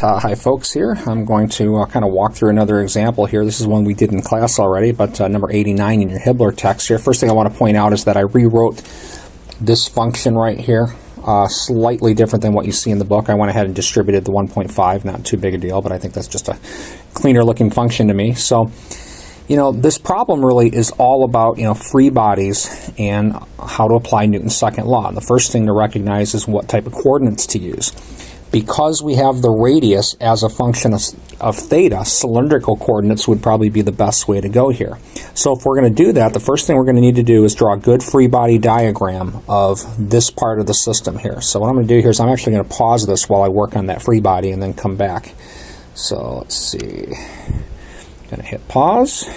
hi folks here. I'm going to kind of walk through another example here. This is one we did in class already, but number 89 in your Hibbeler text here. First thing I want to point out is that I rewrote this function right here, slightly different than what you see in the book. I went ahead and distributed the 1.5, not too big a deal, but I think that's just a cleaner looking function to me. So, you know, this problem really is all about, you know, free bodies and how to apply Newton's second law. And the first thing to recognize is what type of coordinates to use. Because we have the radius as a function of theta, cylindrical coordinates would probably be the best way to go here. So if we're going to do that, the first thing we're going to need to do is draw a good free body diagram of this part of the system here. So what I'm going to do here is I'm actually going to pause this while I work on that free body and then come back. So let's see. I'm going to hit pause.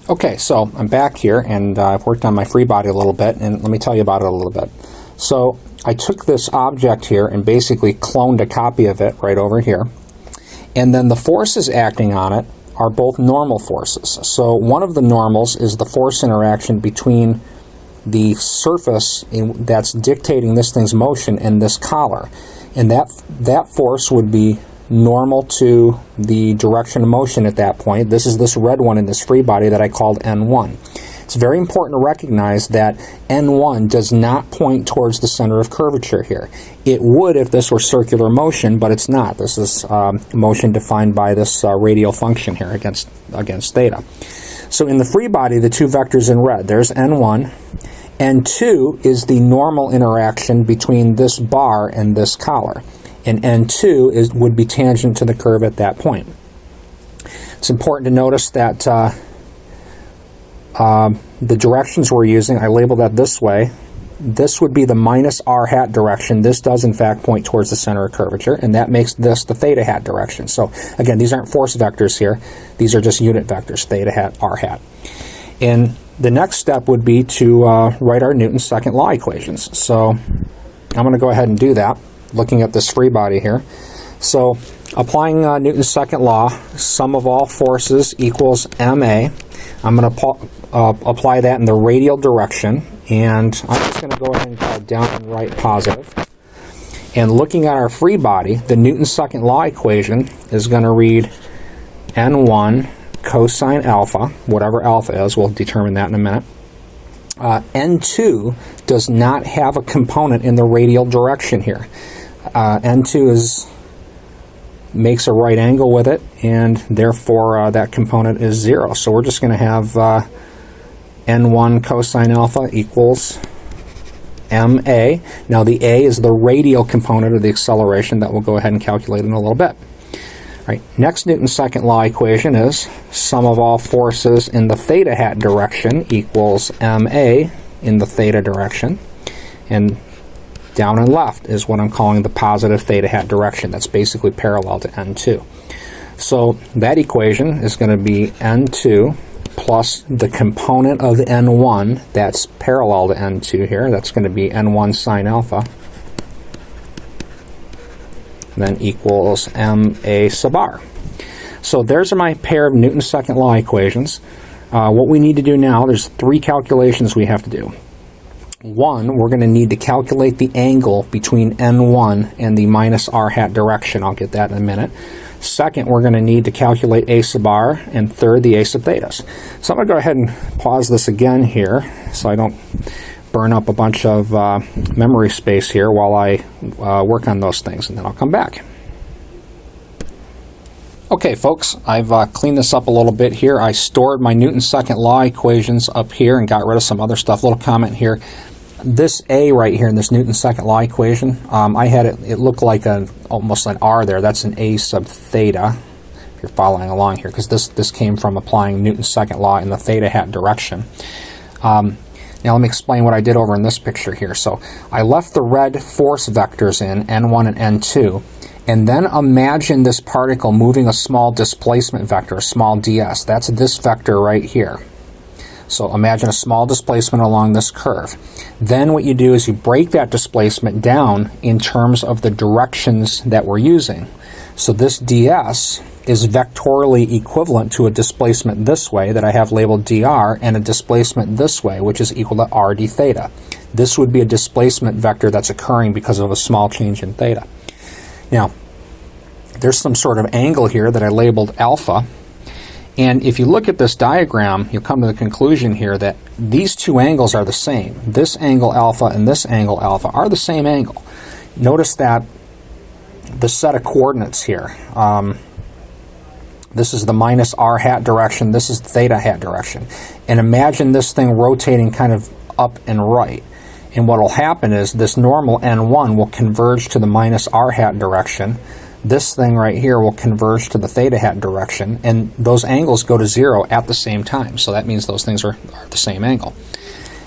Okay, so I'm back here and I've worked on my free body a little bit, and let me tell you about it a little bit. So I took this object here and basically cloned a copy of it right over here. And then the forces acting on it are both normal forces. So one of the normals is the force interaction between the surface that's dictating this thing's motion and this collar. And that force would be normal to the direction of motion at that point. This is this red one in this free body that I called N1. It's very important to recognize that N1 does not point towards the center of curvature here. It would if this were circular motion, but it's not. This is motion defined by this radial function here against theta. So in the free body, the two vectors in red, there's N1. N2 is the normal interaction between this bar and this collar. And N2 would be tangent to the curve at that point. It's important to notice that the directions we're using, I labeled that this way. This would be the minus r hat direction. This does in fact point towards the center of curvature, and that makes this the theta hat direction. So again, these aren't force vectors here. These are just unit vectors, theta hat, r hat. And the next step would be to write our Newton's second law equations. So I'm going to go ahead and do that, looking at this free body here. So applying Newton's second law, sum of all forces equals ma. I'm going to apply that in the radial direction, and I'm just going to go ahead and call down and right positive. And looking at our free body, the Newton's second law equation is going to read N1 cosine alpha, whatever alpha is, we'll determine that in a minute. N2 does not have a component in the radial direction here. N2 makes a right angle with it, and therefore that component is 0. So we're just going to have N1 cosine alpha equals ma. Now the a is the radial component of the acceleration that we'll go ahead and calculate in a little bit. All right, next Newton's second law equation is sum of all forces in the theta hat direction equals ma in the theta direction, and down and left is what I'm calling the positive theta hat direction. That's basically parallel to N2. So that equation is going to be N2 plus the component of N1 that's parallel to N2 here. That's going to be N1 sine alpha. And then equals ma sub r. So there's my pair of Newton's second law equations. What we need to do now, there's 3 calculations we have to do. One, we're going to need to calculate the angle between N1 and the minus r hat direction. I'll get that in a minute. Second, we're going to need to calculate a sub r, and third, the a sub thetas. So I'm going to go ahead and pause this again here so I don't burn up a bunch of memory space here while I work on those things, and then I'll come back. Okay folks, I've cleaned this up a little bit here. I stored my Newton's second law equations up here and got rid of some other stuff. Little comment here. This a right here in this Newton's second law equation, I had it looked like almost an r there. That's an a sub theta, if you're following along here, because this came from applying Newton's second law in the theta hat direction. Now let me explain what I did over in this picture here. So I left the red force vectors in, N1 and N2, and then imagine this particle moving a small displacement vector, a small ds. That's this vector right here. So imagine a small displacement along this curve. Then what you do is you break that displacement down in terms of the directions that we're using. So this ds is vectorially equivalent to a displacement this way that I have labeled dr, and a displacement this way, which is equal to r d theta. This would be a displacement vector that's occurring because of a small change in theta. Now, there's some sort of angle here that I labeled alpha. And if you look at this diagram, you'll come to the conclusion here that these two angles are the same. This angle alpha and this angle alpha are the same angle. Notice that the set of coordinates here, this is the minus r hat direction, this is theta hat direction. And imagine this thing rotating kind of up and right. And what will happen is this normal N1 will converge to the minus r hat direction. This thing right here will converge to the theta hat direction, and those angles go to 0 at the same time. So that means those things are the same angle.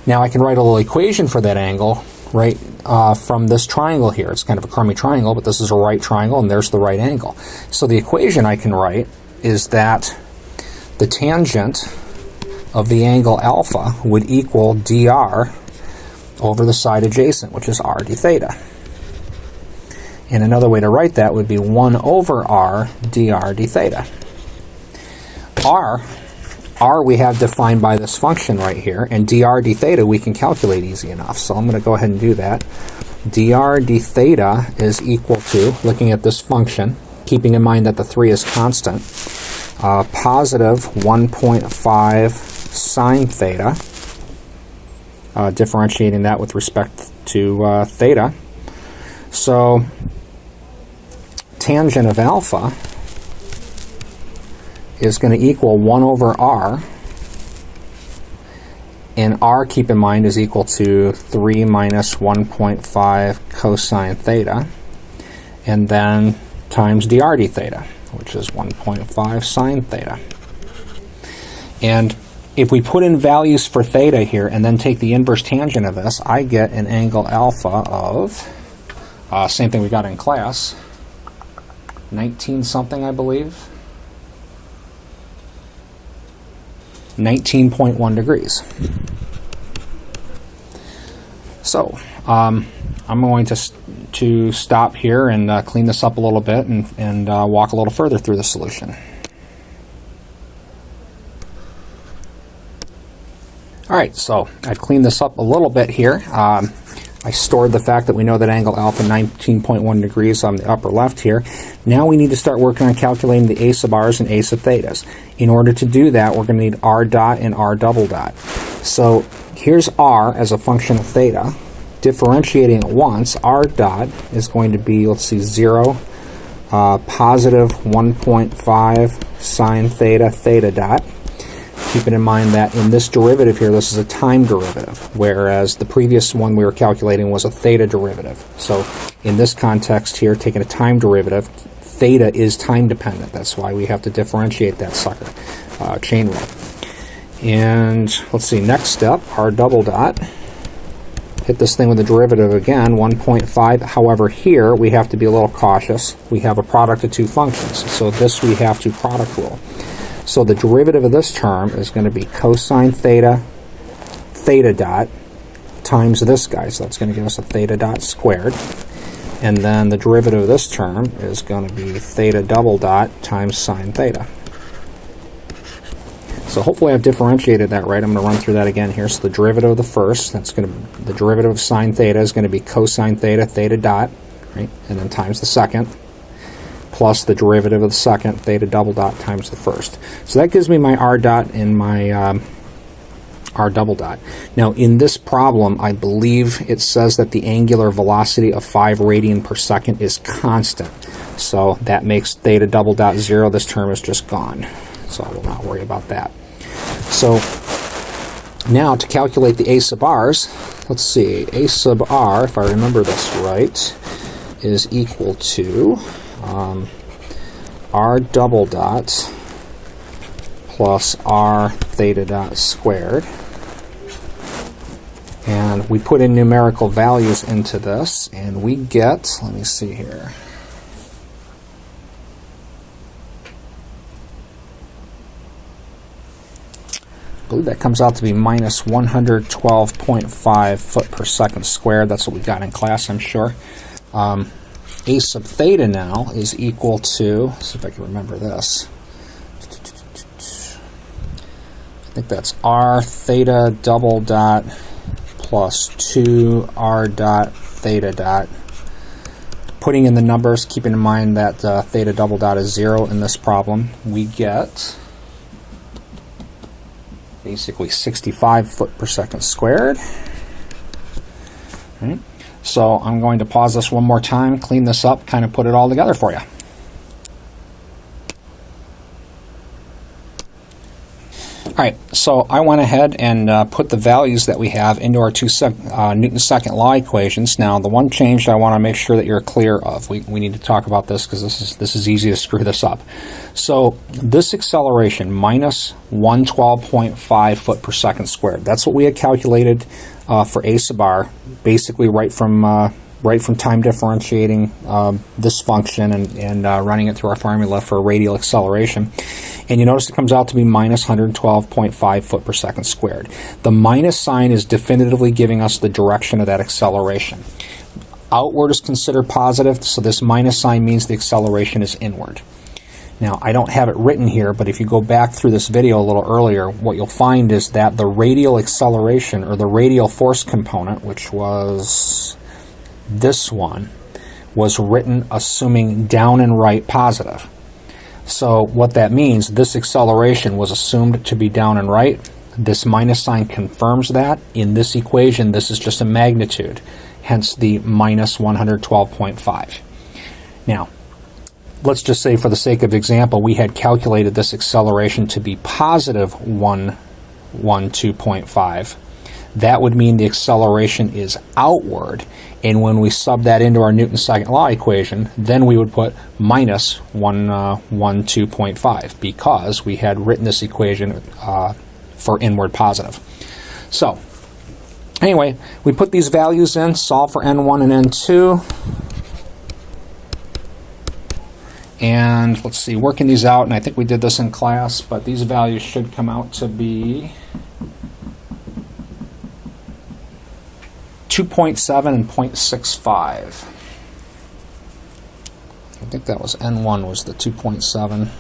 Now I can write a little equation for that angle right from this triangle here. It's kind of a crummy triangle, but this is a right triangle, and there's the right angle. So the equation I can write is that the tangent of the angle alpha would equal dr over the side adjacent, which is r d theta. And another way to write that would be 1 over r dr d theta. R we have defined by this function right here, and dr d theta we can calculate easy enough. So I'm going to go ahead and do that. Dr d theta is equal to, looking at this function, keeping in mind that the 3 is constant, positive 1.5 sine theta, differentiating that with respect to theta. So tangent of alpha is going to equal 1 over r, and r, keep in mind, is equal to 3 minus 1.5 cosine theta, and then times dr d theta, which is 1.5 sine theta. And if we put in values for theta here and then take the inverse tangent of this, I get an angle alpha of, same thing we got in class, 19 something, I believe. 19.1 degrees. So I'm going to stop here and clean this up a little bit and walk a little further through the solution. Alright, so I've cleaned this up a little bit here. I stored the fact that we know that angle alpha 19.1 degrees on the upper left here. Now we need to start working on calculating the a sub r's and a sub thetas. In order to do that, we're going to need r dot and r double dot. So here's r as a function of theta. Differentiating it once, r dot is going to be, let's see, 0, positive 1.5 sine theta, theta dot. Keeping in mind that in this derivative here, this is a time derivative, whereas the previous one we were calculating was a theta derivative. So in this context here, taking a time derivative, theta is time dependent. That's why we have to differentiate that sucker, chain rule. And let's see, next step, r double dot. Hit this thing with the derivative again, 1.5. However, here we have to be a little cautious. We have a product of two functions, so this we have to product rule. So the derivative of this term is going to be cosine theta, theta dot, times this guy. So that's going to give us a theta dot squared. And then the derivative of this term is going to be theta double dot times sine theta. So hopefully I've differentiated that right. I'm going to run through that again here. So the derivative of the first, the derivative of sine theta is going to be cosine theta, theta dot, right? And then times the second, plus the derivative of the second, theta double dot, times the first. So that gives me my r dot and my r double dot. Now in this problem, I believe it says that the angular velocity of 5 radian per second is constant. So that makes theta double dot 0. This term is just gone. So I will not worry about that. So now to calculate the a sub r's, let's see, a sub r, if I remember this right, is equal to r double dot plus r theta dot squared. And we put in numerical values into this, and we get, let me see here, I believe that comes out to be minus 112.5 foot per second squared. That's what we got in class, I'm sure. A sub theta now is equal to, let's see if I can remember this. I think that's r theta double dot plus 2 r dot theta dot putting in the numbers, keeping in mind that theta double dot is 0 in this problem, we get basically 65 foot per second squared. All right. So I'm going to pause this one more time, clean this up, kind of put it all together for you. All right, so I went ahead and put the values that we have into our Newton's second law equations. Now, the one change I want to make sure that you're clear of, we need to talk about this because this is easy to screw this up. So this acceleration, minus 112.5 foot per second squared, that's what we had calculated for a sub r, basically right from time differentiating this function and running it through our formula for radial acceleration. And you notice it comes out to be minus 112.5 foot per second squared. The minus sign is definitively giving us the direction of that acceleration. Outward is considered positive, so this minus sign means the acceleration is inward. Now, I don't have it written here, but if you go back through this video a little earlier, what you'll find is that the radial acceleration, or the radial force component, which was this one, was written assuming down and right positive. So what that means, this acceleration was assumed to be down and right. This minus sign confirms that. In this equation, this is just a magnitude, hence the minus 112.5. Now, let's just say for the sake of example, we had calculated this acceleration to be positive 112.5. That would mean the acceleration is outward, and when we sub that into our Newton's second law equation, then we would put minus 112.5 because we had written this equation for inward positive. So anyway, we put these values in, solve for n1 and n2, and let's see, working these out, and I think we did this in class, but these values should come out to be 2.7 and 0.65. I think that was N1 was the 2.7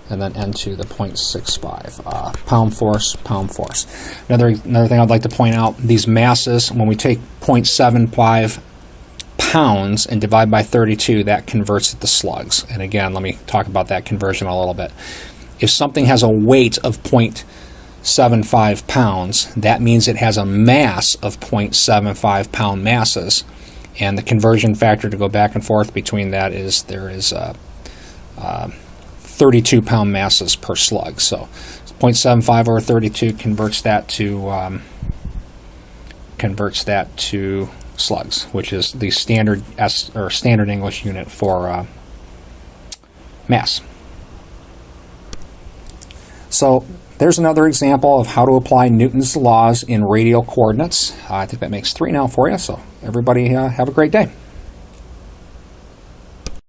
and then N2 the 0.65. Pound force, pound force. Another thing I'd like to point out, these masses, when we take 0.75 pounds and divide by 32, that converts it to slugs. And again, let me talk about that conversion a little bit. If something has a weight of 0.75 pounds, that means it has a mass of 0.75 pound masses, and the conversion factor to go back and forth between that is there is 32 pound masses per slug. So 0.75 over 32 converts that to slugs, which is the standard standard English unit for mass. So there's another example of how to apply Newton's laws in radial coordinates. I think that makes 3 now for you, so everybody have a great day.